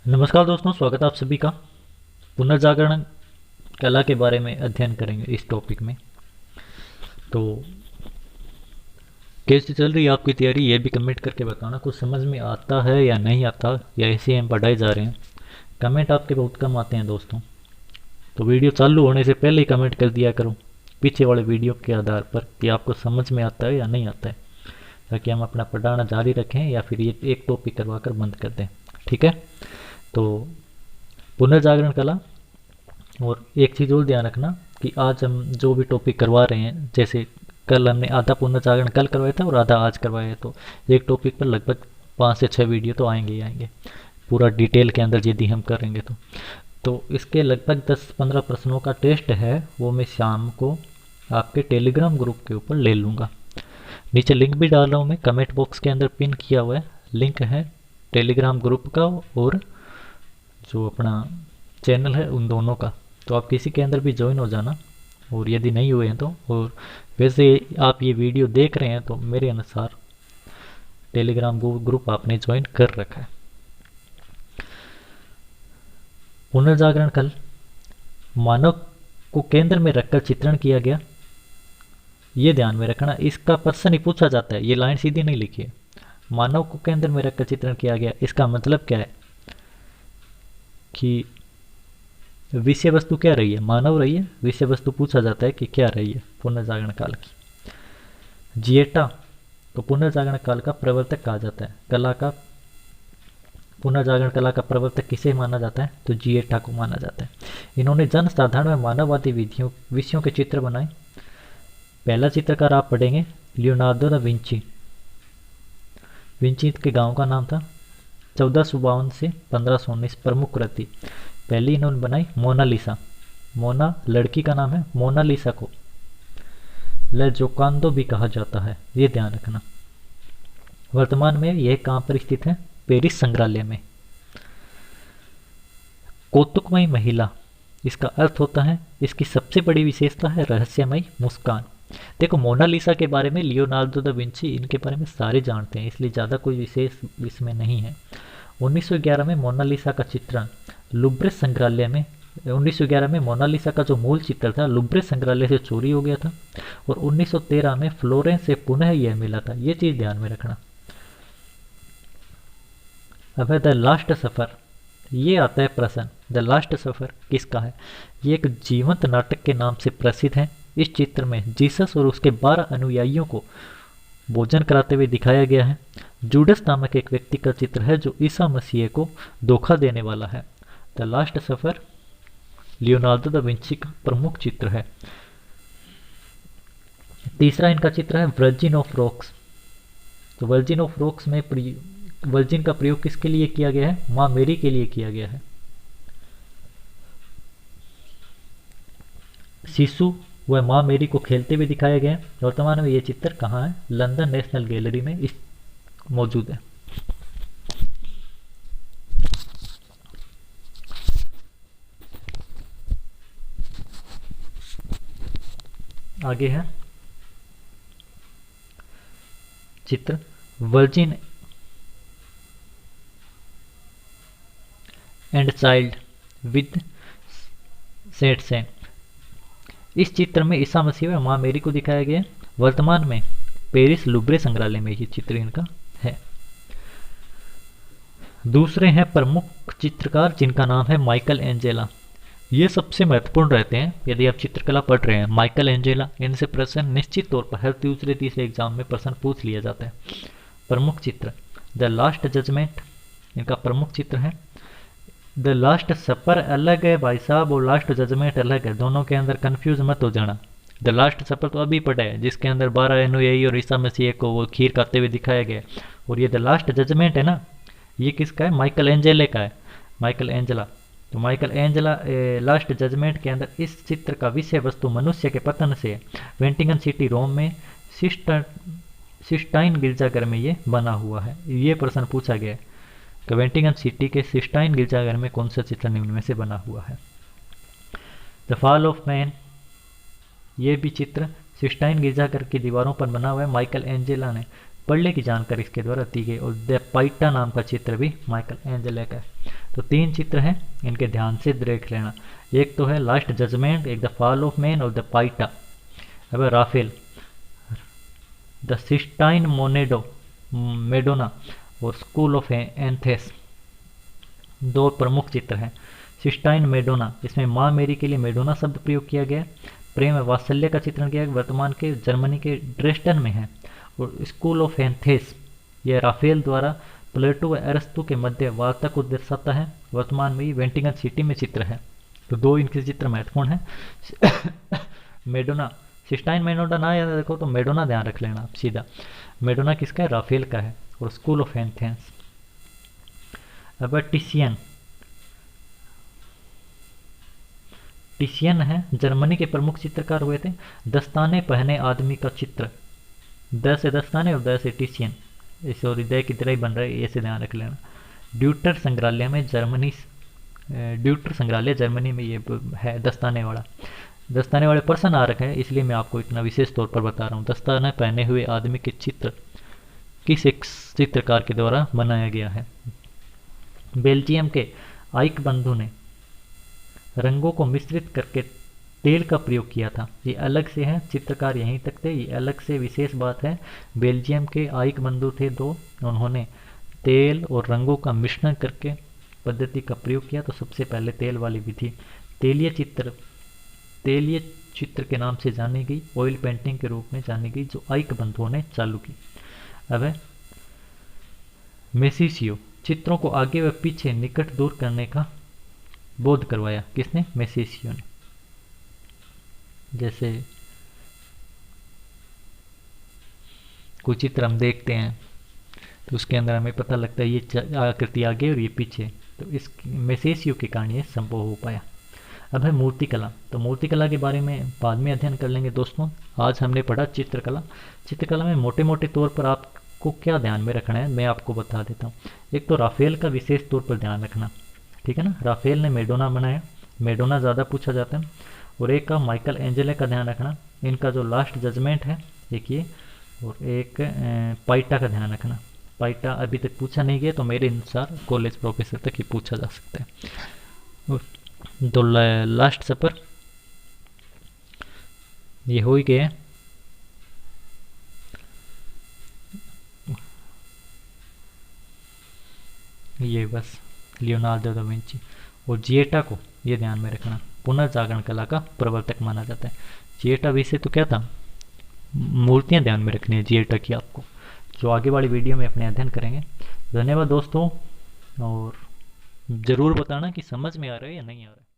नमस्कार दोस्तों, स्वागत है आप सभी का। पुनर्जागरण कला के बारे में अध्ययन करेंगे इस टॉपिक में। तो कैसी चल रही है आपकी तैयारी, ये भी कमेंट करके बताना। कुछ समझ में आता है या नहीं आता, या ऐसे ही हम पढ़ाए जा रहे हैं। कमेंट आपके बहुत कम आते हैं दोस्तों, तो वीडियो चालू होने से पहले ही कमेंट कर दिया करो पीछे वाले वीडियो के आधार पर कि आपको समझ में आता है या नहीं आता है, ताकि हम अपना पढ़ाना जारी रखें या फिर ये एक टॉपिक करवा कर बंद कर दें। ठीक है। तो पुनर्जागरण कला, और एक चीज़ और ध्यान रखना कि आज हम जो भी टॉपिक करवा रहे हैं, जैसे कल हमने आधा पुनर्जागरण कल करवाया था और आधा आज करवाया है, तो एक टॉपिक पर लगभग 5 से 6 वीडियो तो आएंगे ही आएंगे पूरा डिटेल के अंदर यदि हम करेंगे तो इसके लगभग 10-15 प्रश्नों का टेस्ट है, वो मैं शाम को आपके टेलीग्राम ग्रुप के ऊपर ले लूँगा। नीचे लिंक भी डाल रहा हूँ मैं, कमेंट बॉक्स के अंदर पिन किया हुआ है, लिंक है टेलीग्राम ग्रुप का और जो अपना चैनल है उन दोनों का। तो आप किसी के अंदर भी ज्वाइन हो जाना, और यदि नहीं हुए हैं तो। और वैसे आप ये वीडियो देख रहे हैं तो मेरे अनुसार टेलीग्राम ग्रुप आपने ज्वाइन कर रखा है। पुनर्जागरण कल मानव को केंद्र में रखकर चित्रण किया गया। ये ध्यान में रखना, इसका प्रश्न ही पूछा जाता है, ये लाइन सीधी नहीं लिखी है। मानव को केंद्र में रखकर चित्रण किया गया, इसका मतलब क्या है कि विषय वस्तु क्या रही है, मानव रही है। विषय वस्तु पूछा जाता है कि क्या रही है पुनर्जागरण काल की। जिएटा तो पुनर्जागरण काल का प्रवर्तक कहा जाता है। कला का, पुनर्जागरण कला का प्रवर्तक किसे माना जाता है, तो जिएटा को माना जाता है। इन्होंने जन साधारण में मानववादी विषयों के चित्र बनाए। पहला चित्रकार आप पढ़ेंगे लियोनार्डो दा विंची। विंची के गांव का नाम था। 1452 से 1519 प्रमुख कृति। पहली इन्होंने बनाई मोनालिसा। मोना लड़की का नाम है, मोनालिसा को ल जोकांदो भी कहा जाता है, ये ध्यान रखना। वर्तमान में यह कहाँ पर स्थित है, पेरिस संग्रहालय में। कौतुकमयी महिला, इसका अर्थ होता है, इसकी सबसे बड़ी विशेषता है रहस्यमयी मुस्कान। देखो मोनालिसा के बारे में, लियोनार्डो दा विंची, इनके बारे में सारे जानते हैं, इसलिए ज़्यादा कोई विशेष इसमें नहीं है। 1911 में मोनालिसा का चित्रण लुब्रे संग्रहालय में, 1911 में मोनालिसा का जो मूल चित्र था लुब्रे संग्रहालय से चोरी हो गया था, और 1913 में फ्लोरेंस से पुनः यह मिला था। ये चीज़ ध्यान में रखना। अब है द लास्ट सफ़र। ये आता है प्रश्न, द लास्ट सफ़र किसका है। ये एक जीवंत नाटक के नाम से प्रसिद्ध है। इस चित्र में जीसस और उसके 12 अनुयायियों को भोजन कराते हुए दिखाया गया है। जूडस नामक एक व्यक्ति का चित्र है जो ईसा मसीह को धोखा देने वाला है। The last suffer Leonardo da Vinci का प्रमुख चित्र है। तीसरा इनका चित्र है वर्जिन ऑफ रॉक्स। तो वर्जिन ऑफ रॉक्स में वर्जिन का प्रयोग किसके लिए किया गया है, माँ मेरी के लिए किया गया है। शिशु वह माँ मेरी को खेलते हुए दिखाया गया है। वर्तमान में ये चित्र कहाँ है, लंदन नेशनल गैलरी में मौजूद है। आगे है चित्र virgin and child with saint saint. इस चित्र में ईसा मसीह व माँ मेरी को दिखाया गया। वर्तमान में पेरिस लुब्रे संग्रहालय में ये चित्र इनका है। दूसरे हैं प्रमुख चित्रकार जिनका नाम है माइकल एंजेला। ये सबसे महत्वपूर्ण रहते हैं यदि आप चित्रकला पढ़ रहे हैं। माइकल एंजेला, इनसे प्रश्न निश्चित तौर पर हर दूसरे तीसरे एग्जाम में प्रश्न पूछ लिया जाता है। प्रमुख चित्र द लास्ट जजमेंट इनका प्रमुख चित्र है। द लास्ट सफर अलग है भाई साहब, और लास्ट जजमेंट अलग है, दोनों के अंदर कंफ्यूज मत हो जाना। द लास्ट सफर तो अभी पढ़ा है, जिसके अंदर 12 अनुयायी और ईसा मसीह को वो खीर खाते हुए दिखाया गया। और ये द लास्ट जजमेंट है ना, ये किसका है, माइकल एंजेले का है, माइकल एंजेला। तो माइकल एंजेला लास्ट जजमेंट के अंदर इस चित्र का विषय वस्तु मनुष्य के पतन से वेंटिगन सिटी रोम में सिस्टाइन गिरजाघर में ये बना हुआ है। ये प्रश्न पूछा गया है कि वेंटिगन सिटी के सिस्टाइन गिरजाघर में कौन सा चित्र निम्न में से बना हुआ है। द फॉल ऑफ मैन, ये भी चित्र सिस्टाइन गिरजाघर की दीवारों पर बना हुआ है। माइकल एंजेला ने पढ़ने की जानकारी इसके द्वारा दी गई। और द पाइटा नाम का चित्र भी माइकल एंजेलो का है। तो 3 चित्र हैं, इनके ध्यान से देख लेना। एक तो है लास्ट जजमेंट, एक द फॉल ऑफ मैन और द पाइटा। अब राफेल, द सिस्टाइन मेडोना और स्कूल ऑफ एथेंस, 2 प्रमुख चित्र हैं। सिस्टाइन मेडोना, इसमें माँ मेरी के लिए मेडोना शब्द प्रयोग किया गया। प्रेम वात्सल्य का चित्रण किया गया, वर्तमान के जर्मनी के ड्रेस्टन में है। और स्कूल ऑफ एथेंस, यह राफेल द्वारा प्लेटो व एरस्तु के मध्य वार्ता को दर्शाता है। वर्तमान में वेंटिगन सिटी में चित्र है। तो 2 इनके चित्र महत्वपूर्ण हैं। मेडोना, सिस्टाइन मेडोना ना याद रखो तो मेडोना ध्यान रख लेना आप सीधा। मेडोना किसका है? राफेल का है। और स्कूल ऑफ एथेंस। अब टिशियन, टिशियन है, जर्मनी के प्रमुख चित्रकार हुए थे। दस्ताने पहने आदमी का चित्र, द से दस्ताने और द से टिशियन, इस और हृदय की तरह ही बन रहा है, ऐसे ध्यान रख लेना। ड्यूटर संग्रहालय में ड्यूटर संग्रहालय जर्मनी में ये है दस्ताने वाले पर्सन आ रखे हैं, इसलिए मैं आपको इतना विशेष तौर पर बता रहा हूँ। दस्ताने पहने हुए आदमी के चित्र किस एक चित्रकार के द्वारा बनाया गया है? बेल्जियम के आइक बंधु ने रंगों को मिश्रित करके तेल का प्रयोग किया था। ये अलग से है, चित्रकार यहीं तक थे, ये अलग से विशेष बात है। बेल्जियम के आइक बंधु थे 2, उन्होंने तेल और रंगों का मिश्रण करके पद्धति का प्रयोग किया। तो सबसे पहले तेल वाली विधि तेलीय चित्र के नाम से जानी गई, ऑयल पेंटिंग के रूप में जानी गई, जो आइक बंधुओं ने चालू की। अब है मेसिसियो, चित्रों को आगे व पीछे निकट दूर करने का बोध करवाया। किसने? मेसिसियो ने। जैसे कोई चित्र हम देखते हैं तो उसके अंदर हमें पता लगता है ये आकृति आगे और ये पीछे, तो इस मेसिसियो के कारण ये संभव हो पाया। अब है मूर्तिकला। तो मूर्तिकला के बारे में बाद में अध्ययन कर लेंगे दोस्तों। आज हमने पढ़ा चित्रकला। चित्रकला में मोटे मोटे तौर पर आपको क्या ध्यान में रखना है मैं आपको बता देता हूँ। एक तो राफेल का विशेष तौर पर ध्यान रखना, ठीक है ना। राफेल ने मेडोना बनाया, मेडोना ज़्यादा पूछा जाता है। और एक का माइकल एंजेलो का ध्यान रखना, इनका जो लास्ट जजमेंट है एक ये, और एक पाइटा का ध्यान रखना। पाइटा अभी तक पूछा नहीं गया, तो मेरे अनुसार कॉलेज प्रोफेसर तक ही पूछा जा सकता है। और दो लास्ट सफर ये हो ही गया। ये बस लियोनार्डो दा विंची। और जिएटा को ये ध्यान में रखना, पुनर्जागरण कला का प्रवर्तक माना जाता है। जिएटा विषय तो क्या था? मूर्तियां ध्यान में रखनी है जिएटा की आपको, जो आगे वाली वीडियो में अपने अध्ययन करेंगे। धन्यवाद दोस्तों, और ज़रूर बताना कि समझ में आ रहा है या नहीं आ रहा है।